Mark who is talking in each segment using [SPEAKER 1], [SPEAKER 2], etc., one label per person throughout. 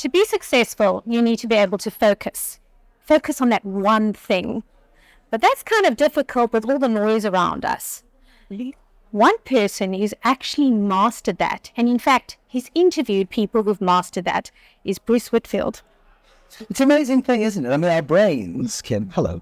[SPEAKER 1] to be successful, you need to be able to focus on that one thing. But that's kind of difficult with all the noise around us. One person who's actually mastered that, and in fact, he's interviewed people who've mastered that, is Bruce Whitfield.
[SPEAKER 2] It's an amazing thing, isn't it? I mean, our brains, Kim, hello.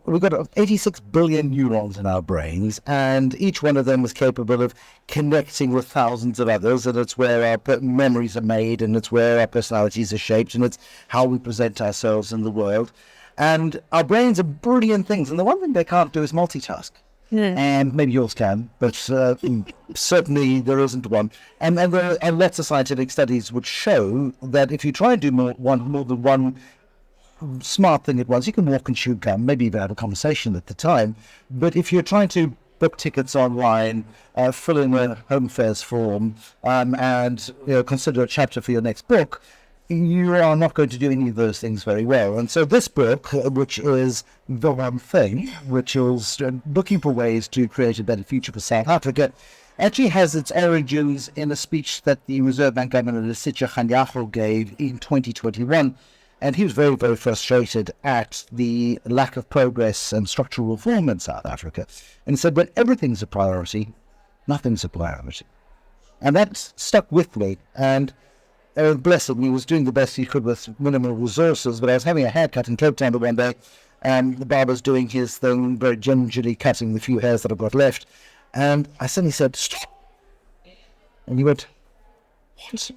[SPEAKER 2] We've got 86 billion neurons in our brains, and each one of them is capable of connecting with thousands of others, and it's where our memories are made, and it's where our personalities are shaped, and it's how we present ourselves in the world. And our brains are brilliant things, and the one thing they can't do is multitask. And maybe yours can, but certainly there isn't one. And lots of scientific studies would show that if you try and do more than one smart thing at once, you can walk and chew gum, maybe even have a conversation at the time. But if you're trying to book tickets online, fill in a home affairs form, and consider a chapter for your next book, you are not going to do any of those things very well. And so this book, which is The One Thing, which is looking for ways to create a better future for South Africa, actually has its origins in a speech that the Reserve Bank Governor Lesitsha Kganyago gave in 2021. And he was very, very frustrated at the lack of progress and structural reform in South Africa. And he said, when everything's a priority, nothing's a priority. And that stuck with me. And bless him, he was doing the best he could with minimal resources, but I was having a haircut in Cape Town one day, and the barber's doing his thing, very gingerly cutting the few hairs that I've got left, and I suddenly said, "Stop!" And he went, "What?"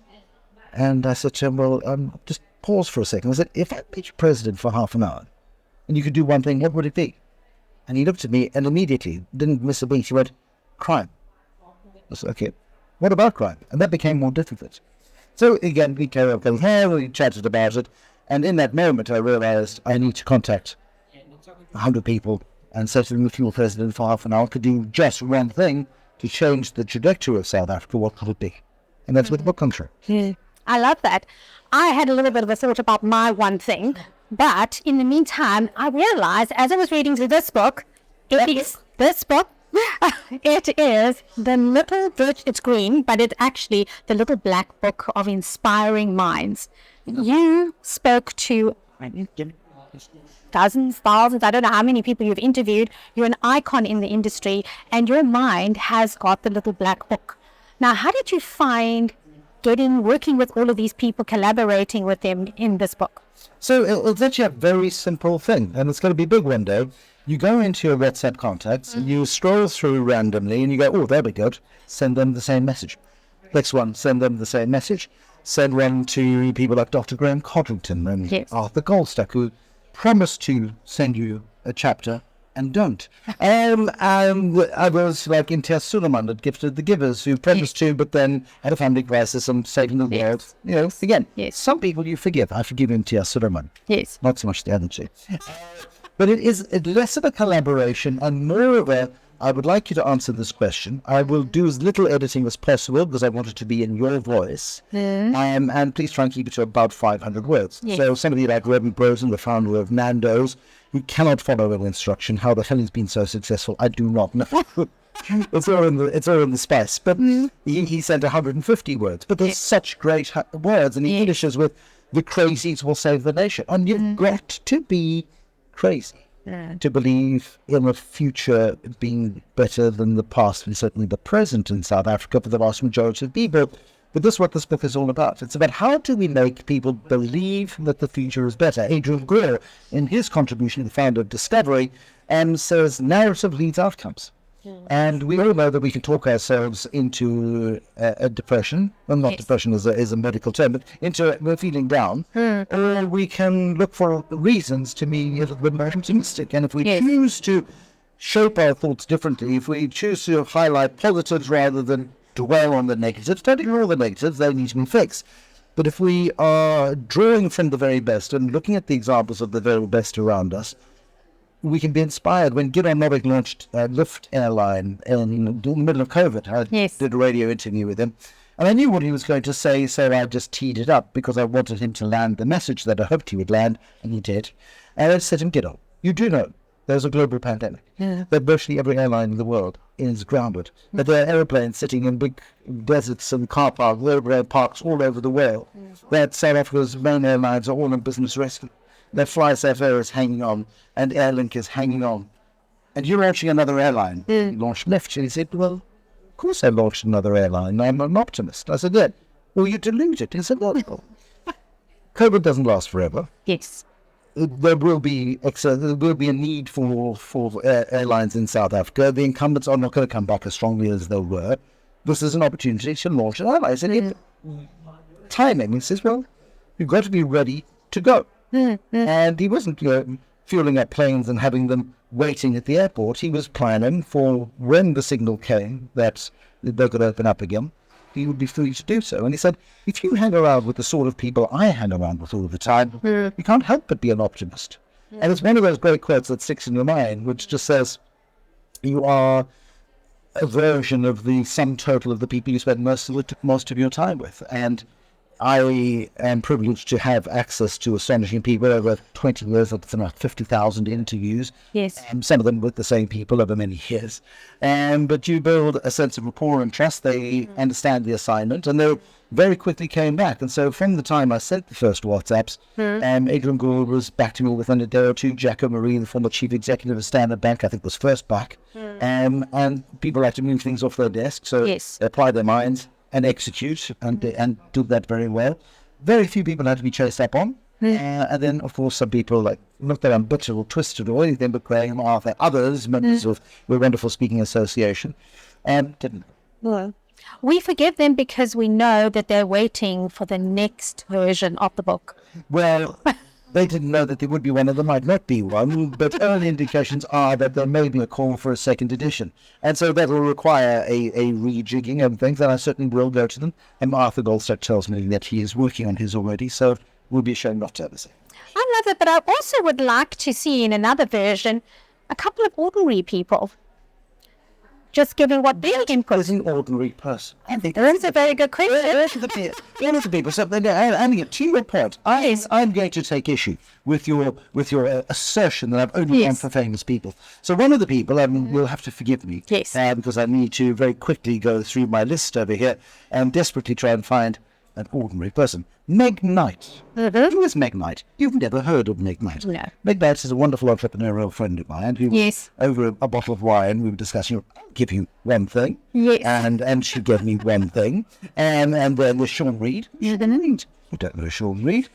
[SPEAKER 2] And I said to him, "Well, just pause for a second." I said, "If I made you president for half an hour, and you could do one thing, what would it be?" And he looked at me, and immediately, didn't miss a beat, he went, "Crime." I said, "Okay, what about crime?" And that became more difficult. So again, we came up with hair, we chatted about it, and in that moment I realized I need to contact 100 people and say to them, if you were president for half an hour, could do just one thing to change the trajectory of South Africa, what could it be? And that's what the book comes from.
[SPEAKER 1] I love that. I had a little bit of a thought about my one thing, but in the meantime, I realized as I was reading through this book, it is the little book, it's green, but it's actually the little black book of inspiring minds. You spoke to dozens, thousands, I don't know how many people you've interviewed. You're an icon in the industry, and your mind has got the little black book. Now, how did you find working with all of these people, collaborating with them in this book?
[SPEAKER 2] So it's actually a very simple thing, and it's going to be big one day. You go into your WhatsApp contacts, you scroll through randomly, and you go, oh, there we go, send them the same message. Next one, send them the same message. Send one to people like Dr. Graham Codrington and Arthur Goldstack, who promise to send you a chapter and don't. I was like Imtiaz Suleiman at Gifted the Givers, who promised to, but then had a family crisis and saving the world. Again, some people you forgive. I forgive Imtiaz Suleiman.
[SPEAKER 1] Yes.
[SPEAKER 2] Not so much the other two. But it is less of a collaboration and more of a, I would like you to answer this question. I will do as little editing as possible because I want it to be in your voice. And please try and keep it to about 500 words. Yes. So somebody like Reverend Brosen, the founder of Nando's, who cannot follow an instruction, how the hell he's been so successful, I do not know. It's all in the space. But he sent 150 words. But there's such great words, and he finishes with, the crazies will save the nation. And you've got to be crazy to believe in a future being better than the past and certainly the present in South Africa for the vast majority of people. But this is what this book is all about. It's about how do we make people believe that the future is better. Adrian Greer, in his contribution, the founder of Discovery, says narrative leads outcomes. And we all know that we can talk ourselves into a depression. Well, not depression is a medical term, but into feeling down. Or we can look for reasons to be a little bit more optimistic. And if we choose to shape our thoughts differently, if we choose to highlight positives rather than dwell on the negatives, don't ignore the negatives, they need to be fixed. But if we are drawing from the very best and looking at the examples of the very best around us, we can be inspired. When Gideon Novik launched Lyft Airline in the middle of COVID, I did a radio interview with him, and I knew what he was going to say, so I just teed it up because I wanted him to land the message that I hoped he would land, and he did. And I said to him, Gideon, you do know There's a global pandemic. That virtually every airline in the world is grounded. That there are airplanes sitting in big deserts and car parks, air parks all over the world. That South Africa's main airlines are all in business rescue. That Vere is hanging on, and Airlink is hanging on. And you're launching another airline. You launched left. And he said, well, of course I launched another airline. I'm an optimist. I said, yeah. Well, you're deluded. He said, well, COVID doesn't last forever.
[SPEAKER 1] Yes.
[SPEAKER 2] There will be a need for airlines in South Africa. The incumbents are not going to come back as strongly as they were. This is an opportunity to launch an airline. I said, timing. He says, well, you've got to be ready to go. And he wasn't fueling up planes and having them waiting at the airport. He was planning for when the signal came that they could open up again, he would be free to do so. And he said, if you hang around with the sort of people I hang around with all the time, you can't help but be an optimist. And it's one of those great quotes that sticks in your mind, which just says, you are a version of the sum total of the people you spend most of your time with. And I am privileged to have access to astonishing people over 20 years. That's about 50,000 interviews.
[SPEAKER 1] Yes.
[SPEAKER 2] Some of them with the same people over many years. But you build a sense of rapport and trust. They understand the assignment, and they very quickly came back. And so from the time I sent the first WhatsApps, Adrian Gould was back to me within a day or two. Jacko Marie, the former chief executive of Standard Bank, I think was first back. And people had to move things off their desk. So they applied their minds and execute and do that very well. Very few people had to be chased up on. And then, of course, some people, like, not that I'm bitter or twisted or anything, but Graham, Arthur, others, members of the Wonderful Speaking Association, didn't.
[SPEAKER 1] Well, we forgive them because we know that they're waiting for the next version of the book.
[SPEAKER 2] Well, they didn't know that there would be one, and there might not be one, but early indications are that there may be a call for a second edition. And so that will require a rejigging and things, and I certainly will go to them. And Arthur Goldstack tells me that he is working on his already, so it will be a shame not to have the same.
[SPEAKER 1] I love it, but I also would like to see in another version a couple of ordinary people just giving what their input.
[SPEAKER 2] As an ordinary person.
[SPEAKER 1] I think that's a very good question.
[SPEAKER 2] One of the people. So, Annie, to your point, I'm going to take issue with your assertion that I've only gone for famous people. So one of the people, will have to forgive me, because I need to very quickly go through my list over here and desperately try and find an ordinary person. Meg Knight. Who is Meg Knight? You've never heard of Meg Knight. No. Meg Knight is a wonderful entrepreneurial friend of mine who, over a bottle of wine, we were discussing, I'll give you one thing. Yes. And she gave me one thing. And then with Sean Reid. You don't know Sean Reid.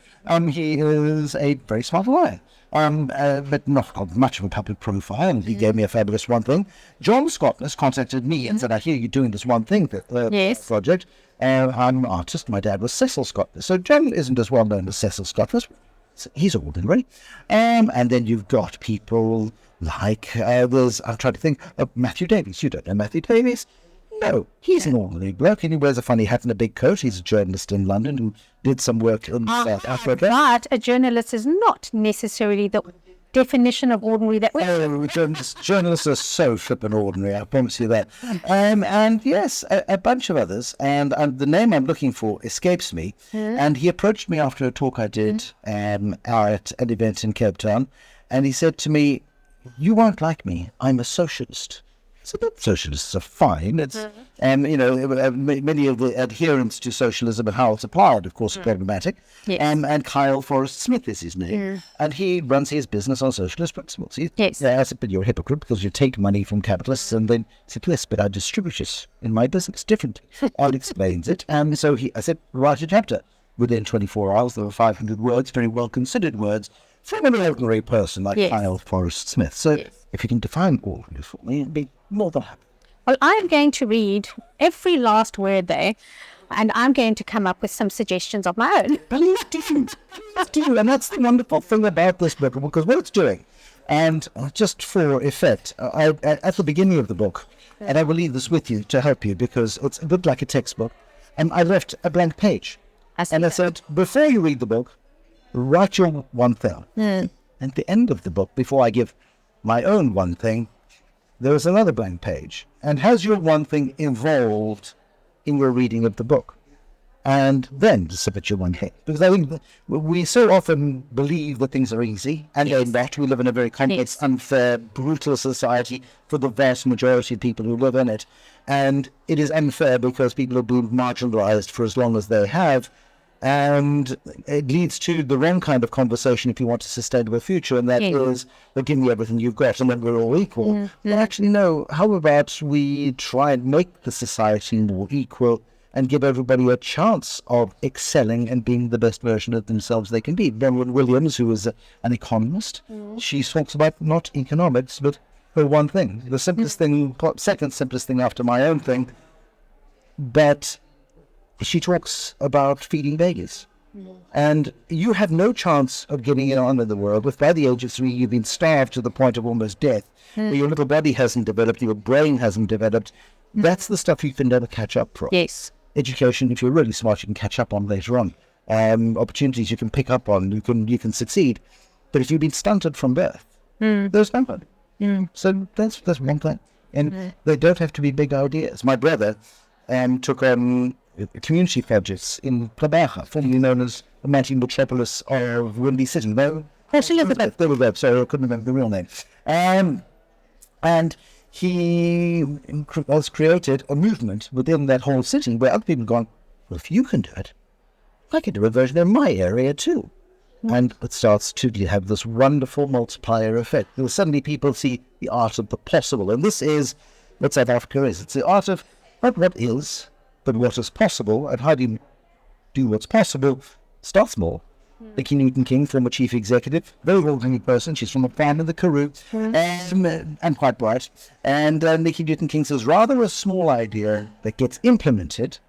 [SPEAKER 2] He is a very smart lawyer. But not got much of a public profile, and he gave me a fabulous one thing. John Scotness contacted me and said, I hear you're doing this one thing project. I'm an artist. My dad was Cecil Scotness. So John isn't as well known as Cecil Scotness. He's ordinary. And then you've got people like, I'm trying to think of Matthew Davies. You don't know Matthew Davies? No, he's an ordinary bloke, and he wears a funny hat and a big coat. He's a journalist in London who did some work in South Africa.
[SPEAKER 1] But a journalist is not necessarily the definition of ordinary that we...
[SPEAKER 2] Oh, journalists are so flippin' ordinary, I promise you that. And yes, a bunch of others, and the name I'm looking for escapes me. And he approached me after a talk I did at an event in Cape Town, and he said to me, you won't like me, I'm a socialist. So the socialists are fine. It's many of the adherents to socialism and how it's applied, of course, are problematic. Yes. And Kyle Forrest Smith is his name, and he runs his business on socialist principles. I said, but you're a hypocrite because you take money from capitalists, and then he said, yes, but I distribute it in my business differently. Art explains it, and so I said, write a chapter. Within 24 hours, there were 500 words, very well considered words, from an ordinary person like Kyle Forrest Smith. So if you can define ordinary for me, it'd be more than happy.
[SPEAKER 1] Well, I'm going to read every last word there, and I'm going to come up with some suggestions of my own.
[SPEAKER 2] Please do. And that's the wonderful thing about this book, because what it's doing, and just for effect, at the beginning of the book, and I will leave this with you to help you, because it's a bit like a textbook, and I left a blank page. I said, before you read the book, write your one thing. At the end of the book, before I give my own one thing, there is another blank page. And has your one thing evolved in your reading of the book? and then to submit your one thing. Because I think we so often believe that things are easy, and they're not. We live in a very complex, unfair, brutal society for the vast majority of people who live in it. And it is unfair because people have been marginalized for as long as they have. And it leads to the wrong kind of conversation if you want a sustainable future, and that is, well, give me everything you've got and then we're all equal. Actually, no, how about we try and make the society more equal and give everybody a chance of excelling and being the best version of themselves they can be. Marilyn Williams, who is an economist, she talks about not economics, but her one thing, the simplest thing, second simplest thing after my own thing, but she talks about feeding babies. And you have no chance of getting it on in the world if by the age of 3 you've been starved to the point of almost death, where your little body hasn't developed, your brain hasn't developed. That's the stuff you can never catch up from.
[SPEAKER 1] Yes.
[SPEAKER 2] Education, if you're really smart, you can catch up on later on. Opportunities you can pick up on, you can succeed. But if you've been stunted from birth, there's no one. So that's one thing. And they don't have to be big ideas. My brother took community projects in Plebeja, formerly known as the mountain metropolis of Windy City. They were Elizabeth, so I couldn't remember the real name. And he has created a movement within that whole city where other people have gone, well, if you can do it, I can do a version in my area too. And it starts to have this wonderful multiplier effect. Suddenly people see the art of the possible. And this is what South Africa is. It's the art of not what is, but what is possible. And how do you do what's possible? Start small. Nikki Newton-King, former chief executive, very well-meaning person. She's from a fan in the Karoo, and quite bright. And Nikki Newton-King says, rather a small idea that gets implemented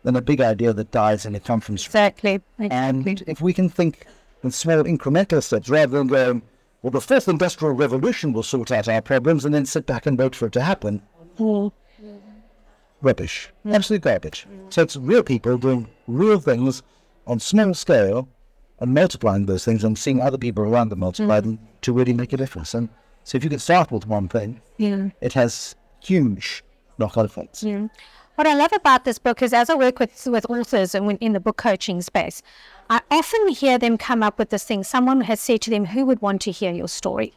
[SPEAKER 2] than a big idea that dies and it comes from
[SPEAKER 1] Exactly.
[SPEAKER 2] And if we can think in small incremental steps, rather than going, well, the fifth industrial revolution will sort out our problems, and then sit back and wait for it to happen. Rubbish. Absolute garbage. So it's real people doing real things on small scale and multiplying those things and seeing other people around them multiply them to really make a difference. And so if you can start with one thing, it has huge knock-on effects.
[SPEAKER 1] What I love about this book is, as I work with authors and in the book coaching space, I often hear them come up with this thing. Someone has said to them, who would want to hear your story?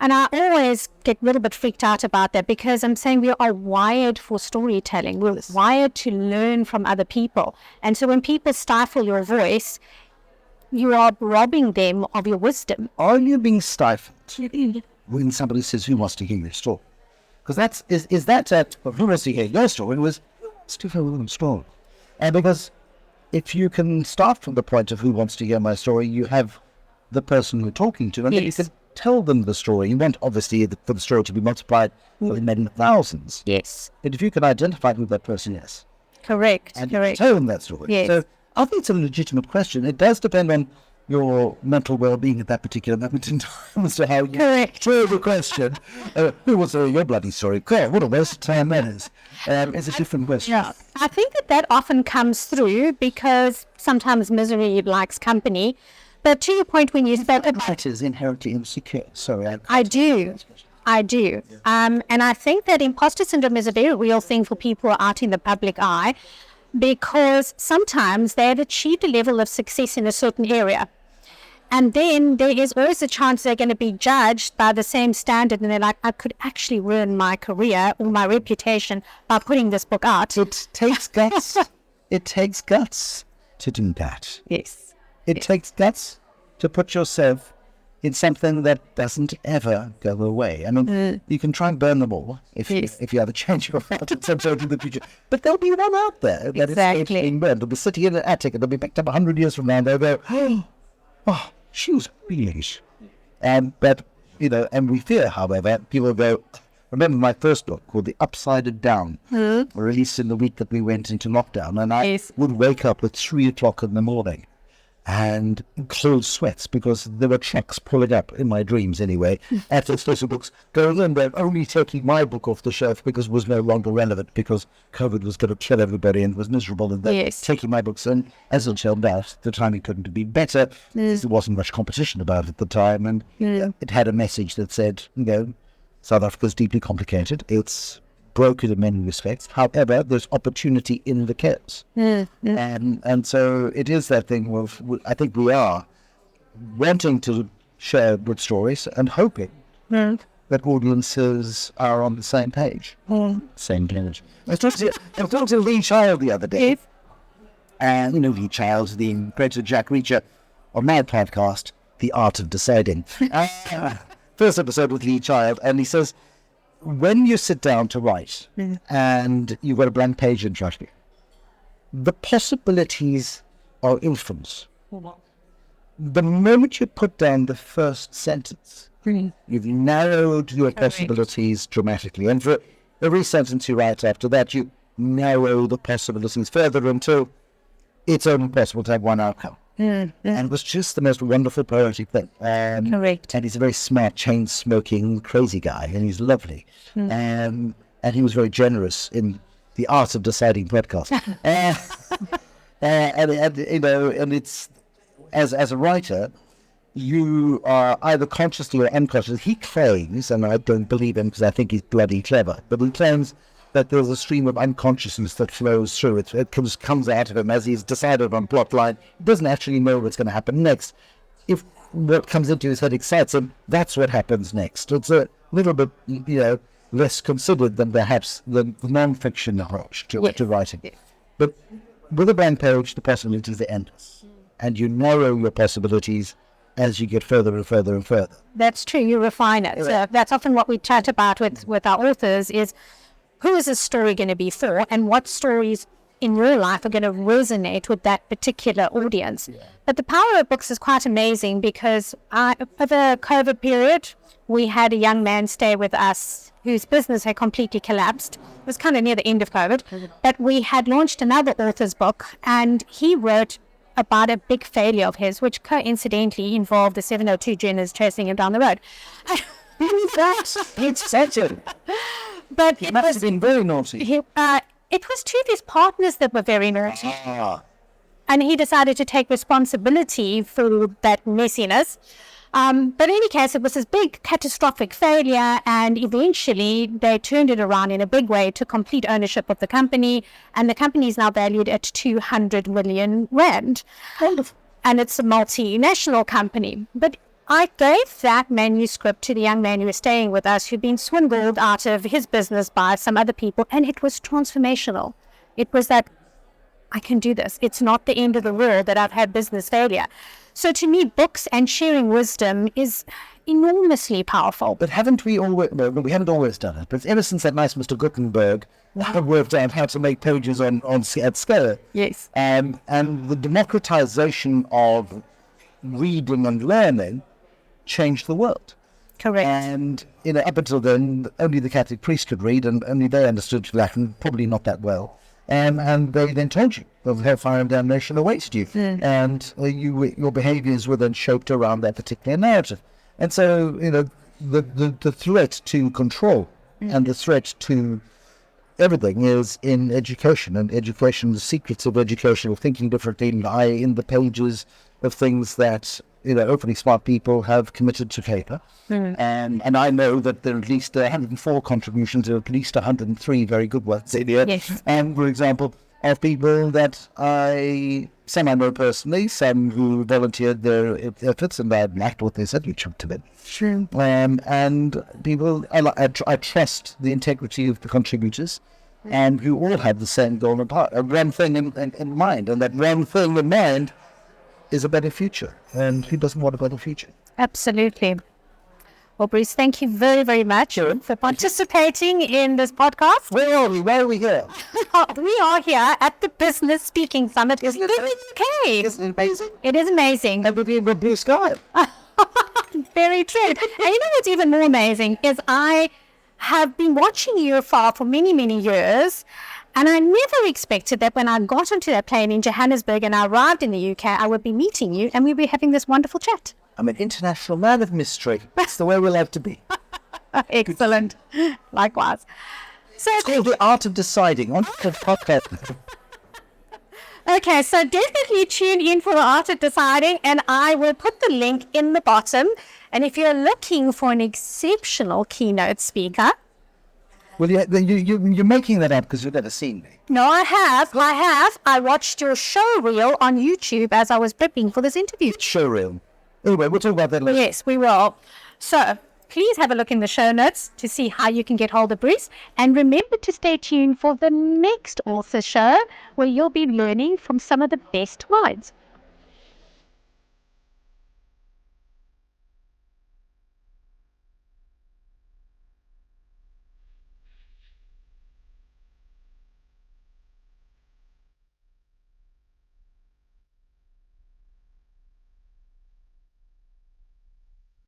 [SPEAKER 1] And I always get a little bit freaked out about that, because I'm saying we are wired for storytelling. We're wired to learn from other people. And so when people stifle your voice, you are robbing them of your wisdom.
[SPEAKER 2] Are you being stifled when somebody says, who wants to hear your story? Because is that who wants to hear your story? It was Stephen Williams' story. And because if you can start from the point of who wants to hear my story, you have the person you're talking to, and then you can tell them the story. You want, obviously, for the story to be multiplied for many thousands.
[SPEAKER 1] Yes.
[SPEAKER 2] But if you can identify who that person is.
[SPEAKER 1] Correct.
[SPEAKER 2] And tell them that story.
[SPEAKER 1] Yes.
[SPEAKER 2] So I think it's a legitimate question. It does depend on your mental well-being at that particular moment in time as to how you throw the question. Who wants to hear your bloody story? God, what a waste of time that is. It's a different question.
[SPEAKER 1] Yeah. I think that often comes through because sometimes misery likes company. But to your point, when you spoke about...
[SPEAKER 2] That is inherently insecure. Sorry.
[SPEAKER 1] I do. And I think that imposter syndrome is a very real thing for people who are out in the public eye, because sometimes they've achieved a level of success in a certain area. And then there is always a chance they're going to be judged by the same standard, and they're like, I could actually ruin my career or my reputation by putting this book out.
[SPEAKER 2] It takes guts. It takes guts to do that.
[SPEAKER 1] Yes.
[SPEAKER 2] It takes guts to put yourself in something that doesn't ever go away. I mean, you can try and burn them all if you ever change your heart at some point in the future. But there'll be one out there that is being burned. It'll be sitting in an attic, and it'll be picked up 100 years from now, and they'll go, oh, she was brilliant. But, and we fear, however, people go, remember my first book called The Upside Down, released in the week that we went into lockdown, and I would wake up at 3 o'clock in the morning and cold sweats because there were checks pulling up in my dreams anyway at the social books going in, but only taking my book off the shelf because it was no longer relevant, because COVID was going to kill everybody and was miserable, and then taking my books in. As it turned out, the timing couldn't have been better. There wasn't much competition about it at the time, and it had a message that said, South Africa's deeply complicated. It's broken in many respects. However, there's opportunity in the chaos. And so it is that thing of, I think we are wanting to share good stories and hoping that audiences are on the same page. Same page. I was talking to Lee Child the other day. And, Lee Child's the creator Jack Reacher of Mad Podcast, The Art of Deciding. First episode with Lee Child, and he says, when you sit down to write and you've got a blank page in front of you, the possibilities are infinite. The moment you put down the first sentence, you've narrowed your possibilities dramatically. And for every sentence you write after that, you narrow the possibilities further until it's only possible to have one outcome. And it was just the most wonderful poetic thing.
[SPEAKER 1] Correct.
[SPEAKER 2] And he's a very smart, chain-smoking, crazy guy, and he's lovely. And he was very generous in the Art of Deciding podcast. And it's, as a writer, you are either consciously or unconsciously, he claims, and I don't believe him because I think he's bloody clever, but he claims that there's a stream of unconsciousness that flows through it. It comes out of him as he's decided on plot line. He doesn't actually know what's going to happen next. If what comes into his head excites him, that's what happens next. It's a little bit, less considered than perhaps the non-fiction approach to writing. Yes. But with a blank page, the possibilities are endless. And you narrow your possibilities as you get further and further and further.
[SPEAKER 1] That's true. You refine it. So that's often what we chat about with our authors is, who is this story going to be for, and what stories in real life are going to resonate with that particular audience? But the power of books is quite amazing because over the COVID period, we had a young man stay with us whose business had completely collapsed. It was kind of near the end of COVID. But we had launched another author's book, and he wrote about a big failure of his, which coincidentally involved the 702 journalists chasing him down the road.
[SPEAKER 2] It's such a...
[SPEAKER 1] But
[SPEAKER 2] he must have been very naughty.
[SPEAKER 1] It was two of his partners that were very naughty. And he decided to take responsibility for that messiness. But in any case, it was this big catastrophic failure, and eventually they turned it around in a big way to complete ownership of the company, and the company is now valued at 200 million rand. And it's a multinational company. But I gave that manuscript to the young man who was staying with us, who'd been swindled out of his business by some other people, and it was transformational. It was that, I can do this. It's not the end of the world that I've had business failure. So to me, books and sharing wisdom is enormously powerful.
[SPEAKER 2] But haven't we always, we haven't always done it, but ever since that nice Mr. Gutenberg worked out how to make pages at scale.
[SPEAKER 1] Yes.
[SPEAKER 2] And the democratization of reading and learning changed the world.
[SPEAKER 1] Correct.
[SPEAKER 2] And up until then, only the Catholic priest could read, and only they understood Latin, probably not that well. And they then told you of hellfire and damnation awaited you, and your behaviours were then shaped around that particular narrative. And so, the threat to control and the threat to everything is in education, and education, the secrets of educational thinking differently lie in the pages of things that hopefully smart people have committed to paper. And I know that there are at least 104 contributions, or at least 103 very good ones in here.
[SPEAKER 1] Yes.
[SPEAKER 2] And for example, of people that some I know personally, some who volunteered their efforts, and I liked what they said, which up to them.
[SPEAKER 1] Sure.
[SPEAKER 2] And people, I trust the integrity of the contributors, and who all have the same goal and part, a one thing in mind, and that one thing in mind is a better future. And who doesn't want a better future?
[SPEAKER 1] Absolutely. Well, Bruce, thank you very, very much for participating in this podcast.
[SPEAKER 2] Where are we? Where are we here?
[SPEAKER 1] We are here at the Business Speaking Summit in the UK.
[SPEAKER 2] Isn't it amazing?
[SPEAKER 1] It is amazing.
[SPEAKER 2] That would be a blue sky.
[SPEAKER 1] Very true. And you know what's even more amazing is I have been watching you afar for many, many years. And I never expected that when I got onto that plane in Johannesburg and I arrived in the UK, I would be meeting you and we'd be having this wonderful chat.
[SPEAKER 2] I'm an international man of mystery. That's the way we'll have to be.
[SPEAKER 1] Excellent. Likewise. So
[SPEAKER 2] it's called The Art of Deciding on the podcast.
[SPEAKER 1] Okay, so definitely tune in for The Art of Deciding, and I will put the link in the bottom. And if you're looking for an exceptional keynote speaker,
[SPEAKER 2] Well, you're making that up because you've never seen me.
[SPEAKER 1] No, I have. I watched your show reel on YouTube as I was prepping for this interview.
[SPEAKER 2] Showreel. Anyway, we'll talk about that later.
[SPEAKER 1] Yes, we will. So, please have a look in the show notes to see how you can get hold of Bruce. And remember to stay tuned for the next author show where you'll be learning from some of the best minds.